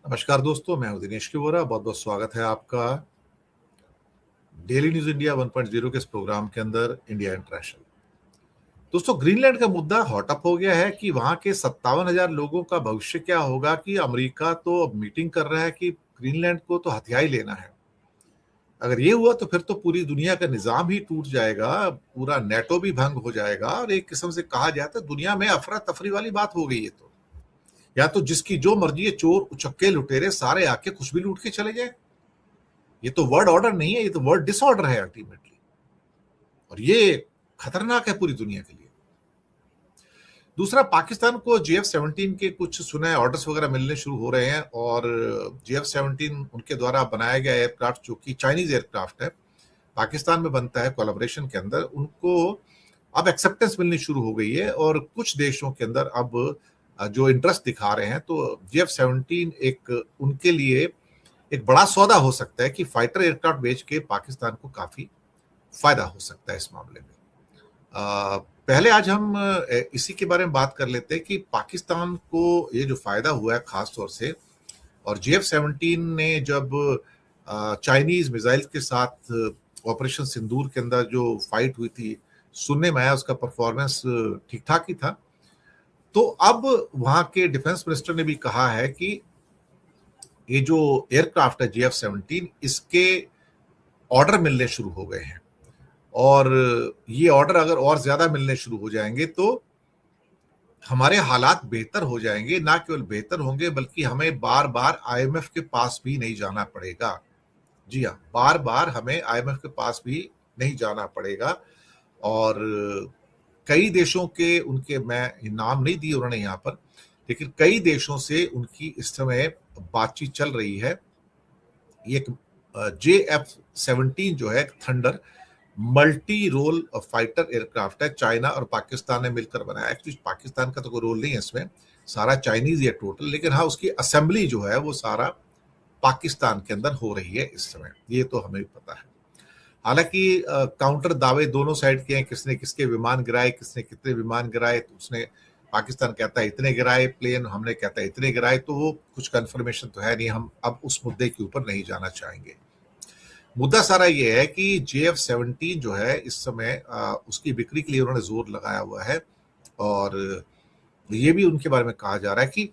नमस्कार दोस्तों, मैं हूं दिनेश की वोरा। बहुत बहुत स्वागत है आपका डेली न्यूज इंडिया 1.0 के इस प्रोग्राम के अंदर इंडिया इंटरनेशनल। दोस्तों, ग्रीनलैंड का मुद्दा हॉट अप हो गया है कि वहां के 57,000 लोगों का भविष्य क्या होगा। कि अमेरिका तो अब मीटिंग कर रहा है कि ग्रीनलैंड को तो हथिया ही लेना है। अगर ये हुआ तो फिर तो पूरी दुनिया का निजाम ही टूट जाएगा, पूरा नेटो भी भंग हो जाएगा और एक किस्म से कहा जाए तो दुनिया में अफरा तफरी वाली बात हो गई है। तो या तो जिसकी जो मर्जी है, चोर उचक्के लुटेरे सारे आके कुछ भी लूट के चले जाए। ये तो वर्ड ऑर्डर नहीं है, ये तो वर्ड डिसऑर्डर है अल्टीमेटली। और ये खतरनाक है पूरी दुनिया के लिए। दूसरा, पाकिस्तान को JF-17 के कुछ सुने ऑर्डर्स वगैरह मिलने शुरू हो रहे हैं और JF-17 उनके द्वारा बनाया गया एयरक्राफ्ट जो कि चाइनीज एयरक्राफ्ट है, पाकिस्तान में बनता है कोलैबोरेशन के अंदर, उनको अब एक्सेप्टेंस मिलनी शुरू हो गई है और कुछ देशों के अंदर अब जो इंटरेस्ट दिखा रहे हैं। तो JF-17 एक उनके लिए एक बड़ा सौदा हो सकता है कि फाइटर एयरक्राफ्ट बेच के पाकिस्तान को काफी फायदा हो सकता है इस मामले में। पहले आज हम इसी के बारे में बात कर लेते हैं कि पाकिस्तान को ये जो फायदा हुआ है खास तौर से, और JF-17 ने जब चाइनीज मिसाइल के साथ ऑपरेशन सिंदूर के अंदर जो फाइट हुई थी, सुनने में आया उसका परफॉर्मेंस ठीक ठाक ही था। तो अब वहां के डिफेंस मिनिस्टर ने भी कहा है कि ये जो एयरक्राफ्ट है JF-17, इसके ऑर्डर मिलने शुरू हो गए हैं और ये ऑर्डर अगर और ज्यादा मिलने शुरू हो जाएंगे तो हमारे हालात बेहतर हो जाएंगे। ना केवल बेहतर होंगे बल्कि हमें बार बार IMF के पास भी नहीं जाना पड़ेगा। जी हाँ, बार बार हमें IMF के पास भी नहीं जाना पड़ेगा। और कई देशों के, उनके मैं नाम नहीं दिए उन्होंने यहाँ पर, लेकिन कई देशों से उनकी इस समय बातचीत चल रही है। एक JF-17 जो है thunder multi role fighter aircraft है, चाइना और पाकिस्तान ने मिलकर बनाया। एक्चुअली पाकिस्तान का तो कोई रोल नहीं है इसमें, सारा चाइनीज है टोटल, लेकिन हाँ उसकी असेंबली जो है वो सारा पाकिस्तान के अंदर हो रही है इस समय, ये तो हमें भी पता है। हालांकि काउंटर दावे दोनों साइड के हैं, किसने किसके विमान गिराए, किसने कितने विमान गिराए। तो उसने पाकिस्तान कहता है इतने गिराए प्लेन, हमने कहता है इतने गिराए, तो वो कुछ कंफर्मेशन तो है नहीं। हम अब उस मुद्दे के ऊपर नहीं जाना चाहेंगे। मुद्दा सारा ये है कि JF-17 जो है इस समय उसकी बिक्री के लिए उन्होंने जोर लगाया हुआ है और ये भी उनके बारे में कहा जा रहा है कि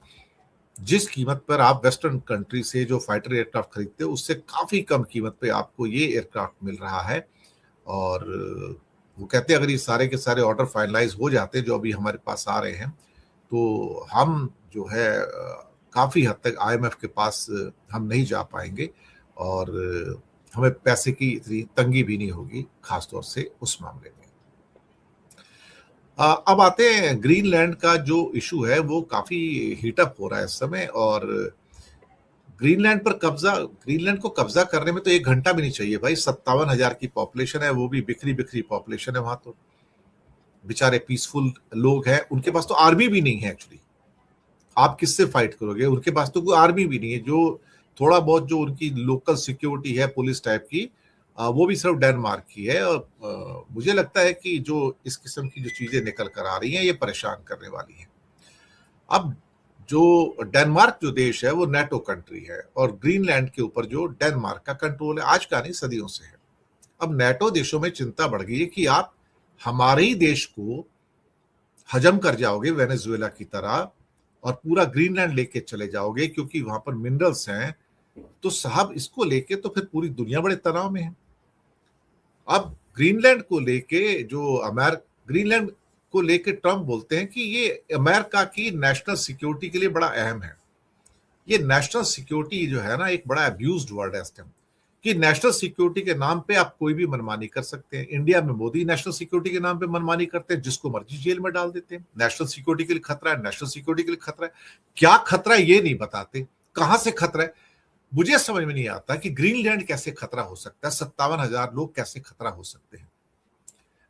जिस कीमत पर आप वेस्टर्न कंट्री से जो फाइटर एयरक्राफ्ट खरीदते हो उससे काफी कम कीमत पे आपको ये एयरक्राफ्ट मिल रहा है। और वो कहते हैं अगर ये सारे के सारे ऑर्डर फाइनलाइज हो जाते जो अभी हमारे पास आ रहे हैं तो हम जो है काफी हद तक IMF के पास हम नहीं जा पाएंगे और हमें पैसे की इतनी तंगी भी नहीं होगी, खासतौर से उस मामले में। अब आते हैं ग्रीनलैंड का जो इशू है वो काफी हीटअप हो रहा है इस समय। और ग्रीनलैंड को कब्जा करने में तो 1 घंटा भी नहीं चाहिए भाई। 57,000 की पॉपुलेशन है, वो भी बिखरी बिखरी पॉपुलेशन है। वहां तो बेचारे पीसफुल लोग हैं, उनके पास तो आर्मी भी नहीं है एक्चुअली। आप किससे फाइट करोगे? उनके पास तो कोई आर्मी भी नहीं है। जो थोड़ा बहुत जो उनकी लोकल सिक्योरिटी है पुलिस टाइप की, वो भी सिर्फ डेनमार्क की है। और मुझे लगता है कि जो इस किस्म की जो चीजें निकल कर आ रही हैं ये परेशान करने वाली हैं। अब जो डेनमार्क जो देश है वो नेटो कंट्री है और ग्रीनलैंड के ऊपर जो डेनमार्क का कंट्रोल है आज का नहीं, सदियों से है। अब नेटो देशों में चिंता बढ़ गई है कि आप हमारे ही देश को हजम कर जाओगे वेनेजुएला की तरह और पूरा ग्रीनलैंड लेके चले जाओगे क्योंकि वहां पर मिनरल्स हैं। तो साहब इसको लेके तो फिर पूरी दुनिया बड़े तनाव में है। अब ग्रीनलैंड को लेके ट्रम्प बोलते हैं कि ये अमेरिका की नेशनल सिक्योरिटी के लिए बड़ा अहम है। ये नेशनल सिक्योरिटी जो है ना, एक बड़ा अब्यूज्ड वर्ड है इस टाइम, कि नेशनल सिक्योरिटी के नाम पे आप कोई भी मनमानी कर सकते हैं। इंडिया में मोदी नेशनल सिक्योरिटी के नाम पे मनमानी करते हैं, जिसको मर्जी जेल में डाल देते हैं। नेशनल सिक्योरिटी के लिए खतरा है, नेशनल सिक्योरिटी के लिए खतरा है। क्या खतरा है ये नहीं बताते, कहां से खतरा है मुझे समझ में नहीं आता कि ग्रीनलैंड कैसे खतरा हो सकता है, 57,000 लोग कैसे खतरा हो सकते हैं।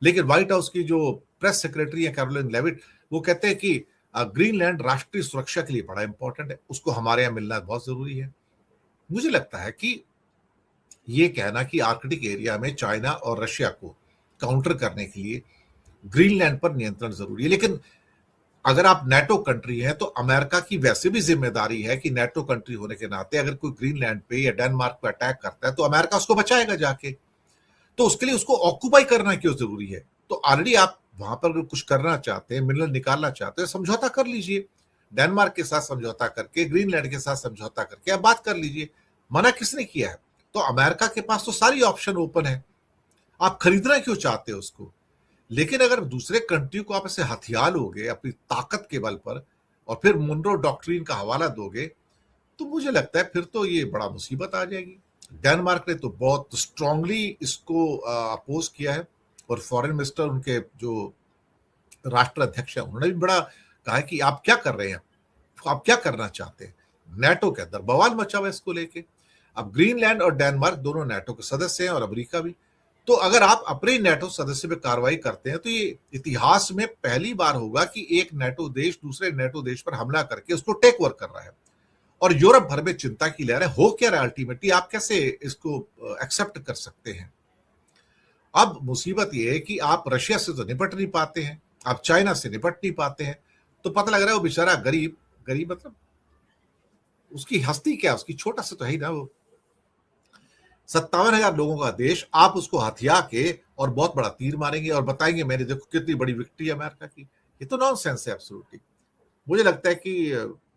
लेकिन व्हाइट हाउस की जो प्रेस सेक्रेटरी है कैरोलिन लेविट, वो कहते हैं कि ग्रीनलैंड राष्ट्रीय सुरक्षा के लिए बड़ा इंपॉर्टेंट है, उसको हमारे यहां मिलना बहुत जरूरी है। मुझे लगता है कि ये कहना कि आर्कटिक एरिया में चाइना और रशिया को काउंटर करने के लिए ग्रीनलैंड पर नियंत्रण जरूरी है, लेकिन अगर आप नेटो कंट्री हैं तो अमेरिका की वैसे भी जिम्मेदारी है कि नेटो कंट्री होने के नाते अगर कोई ग्रीनलैंड पे या डेनमार्क पे अटैक करता है तो अमेरिका उसको बचाएगा जाके। तो उसके लिए उसको ऑक्यूपाई करना क्यों जरूरी है? तो ऑलरेडी आप वहां पर अगर कुछ करना चाहते हैं, मिनरल निकालना चाहते हैं, समझौता कर लीजिए। डेनमार्क के साथ समझौता करके, ग्रीनलैंड के साथ समझौता करके आप बात कर लीजिए। मना किसने किया है? तो अमेरिका के पास तो सारी ऑप्शन ओपन है। आप खरीदना क्यों चाहते हो उसको? लेकिन अगर दूसरे कंट्री को आप ऐसे हथियार लोगे अपनी ताकत के बल पर और फिर मुनरो डॉक्ट्रिन का हवाला दोगे, तो मुझे लगता है फिर तो ये बड़ा मुसीबत आ जाएगी। डेनमार्क ने तो बहुत स्ट्रांगली इसको अपोज किया है और फॉरेन मिनिस्टर, उनके जो राष्ट्र अध्यक्ष है, उन्होंने भी बड़ा कहा है कि आप क्या कर रहे हैं, आप क्या करना चाहते हैं। नेटो के अंदर बवाल मचा हुआ है इसको लेके। अब ग्रीनलैंड और डेनमार्क दोनों नेटो के सदस्य हैं और अमेरिका भी। तो अगर आप अपने नेटो सदस्य पे कार्रवाई करते हैं तो ये इतिहास में पहली बार होगा कि एक नेटो देश दूसरे नेटो देश पर हमला करके उसको टेक ओवर कर रहा है और यूरोप भर में चिंता की लहर है। हो क्या रहा है अल्टीमेटली, आप कैसे इसको एक्सेप्ट कर सकते हैं? अब मुसीबत यह है कि आप रशिया से तो निपट नहीं पाते हैं, आप चाइना से निपट नहीं पाते हैं, तो पता लग रहा है वो बेचारा गरीब गरीब मतलब उसकी हस्ती क्या, उसकी छोटा सा तो है ही ना वो। 57,000 लोगों का देश, आप उसको हथिया के और बहुत बड़ा तीर मारेंगे और बताएंगे मैंने देखो कितनी बड़ी विक्ट्री है अमेरिका की। ये तो नॉनसेंस है एब्सोल्युटली। मुझे लगता है कि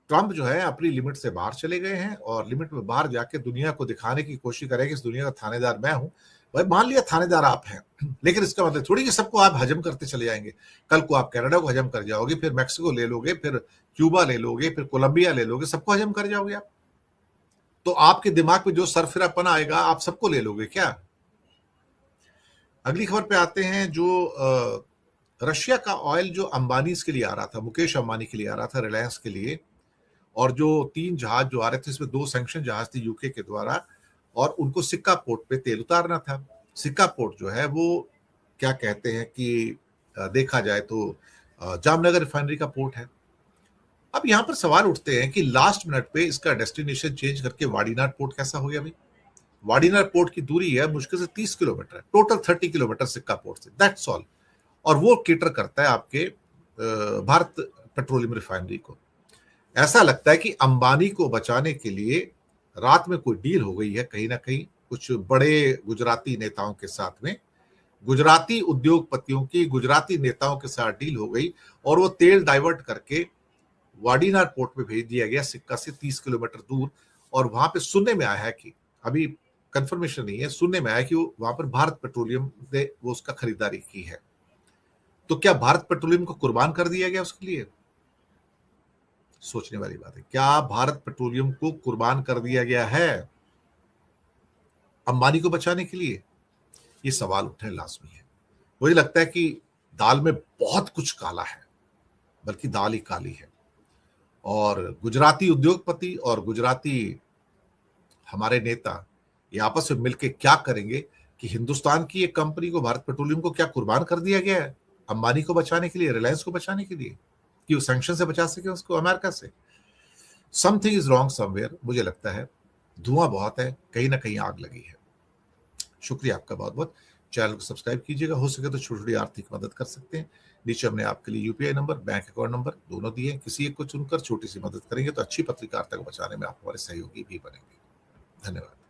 ट्रंप जो है अपनी लिमिट से बाहर चले गए हैं और लिमिट में बाहर जाके दुनिया को दिखाने की कोशिश करेंगे इस दुनिया का थानेदार मैं हूं। भाई मान लिया थानेदार आप हैं, लेकिन इसका मतलब थोड़ी कि सबको आप हजम करते चले जाएंगे। कल को आप कनाडा को हजम कर जाओगे, फिर मैक्सिको ले लोगे, फिर क्यूबा ले लोगे, फिर कोलंबिया ले लोगे, सबको हजम कर जाओगे आप। तो आपके दिमाग में जो सरफिरापन आएगा आप सबको ले लोगे क्या? अगली खबर पे आते हैं। जो रशिया का ऑयल जो अंबानी के लिए आ रहा था, मुकेश अंबानी के लिए आ रहा था, रिलायंस के लिए, और जो 3 जहाज जो आ रहे थे इसमें 2 सैंक्शन जहाज थे यूके के द्वारा और उनको सिक्का पोर्ट पे तेल उतारना था। सिक्का पोर्ट जो है वो क्या कहते हैं कि देखा जाए तो जामनगर रिफाइनरी का पोर्ट है। अब यहां पर सवाल उठते हैं कि लास्ट मिनट पे इसका डेस्टिनेशन चेंज करके वाडीनार पोर्ट कैसा हो गया भाई? वाडीनार पोर्ट की दूरी है मुश्किल से 30 किलोमीटर है, टोटल 30 किलोमीटर सिक्का पोर्ट से, दैट्स ऑल। और वो केटर करता है आपके भारत पेट्रोलियम रिफाइनरी को। ऐसा लगता है कि अंबानी को बचाने के लिए रात में कोई डील हो गई है कहीं ना कहीं कुछ बड़े गुजराती नेताओं के साथ में, गुजराती उद्योगपतियों की, गुजराती नेताओं के साथ डील हो गई और वो तेल डाइवर्ट करके वाडीनार पोर्ट में भेज दिया गया, सिक्का से 30 किलोमीटर दूर। और वहां पे सुनने में आया है कि अभी कंफर्मेशन नहीं है, सुनने में आया कि वहां पर भारत पेट्रोलियम ने वो उसका खरीदारी की है। तो क्या भारत पेट्रोलियम को कुर्बान कर दिया गया उसके लिए? सोचने वाली बात है। क्या भारत पेट्रोलियम को कुर्बान कर दिया गया है अंबानी को बचाने के लिए? ये सवाल उठने लाजमी है। मुझे लगता है कि दाल में बहुत कुछ काला है, बल्कि दाल ही काली है। और गुजराती उद्योगपति और गुजराती हमारे नेता ये आपस में मिलकर क्या करेंगे कि हिंदुस्तान की एक कंपनी को, भारत पेट्रोलियम को, क्या कुर्बान कर दिया गया है अंबानी को बचाने के लिए, रिलायंस को बचाने के लिए, कि वो सैंक्शन से बचा सके उसको अमेरिका से। Something is wrong somewhere. मुझे लगता है धुआं बहुत है, कहीं ना कहीं आग लगी है। शुक्रिया आपका बहुत बहुत। चैनल को सब्सक्राइब कीजिएगा, हो सके तो छोटी छोटी आर्थिक मदद कर सकते हैं। नीचे हमने आपके लिए UPI number, bank account number दोनों दिए हैं। किसी एक को चुनकर छोटी सी मदद करेंगे तो अच्छी पत्रकारिता को बचाने में आप हमारे सहयोगी भी बनेंगे। धन्यवाद।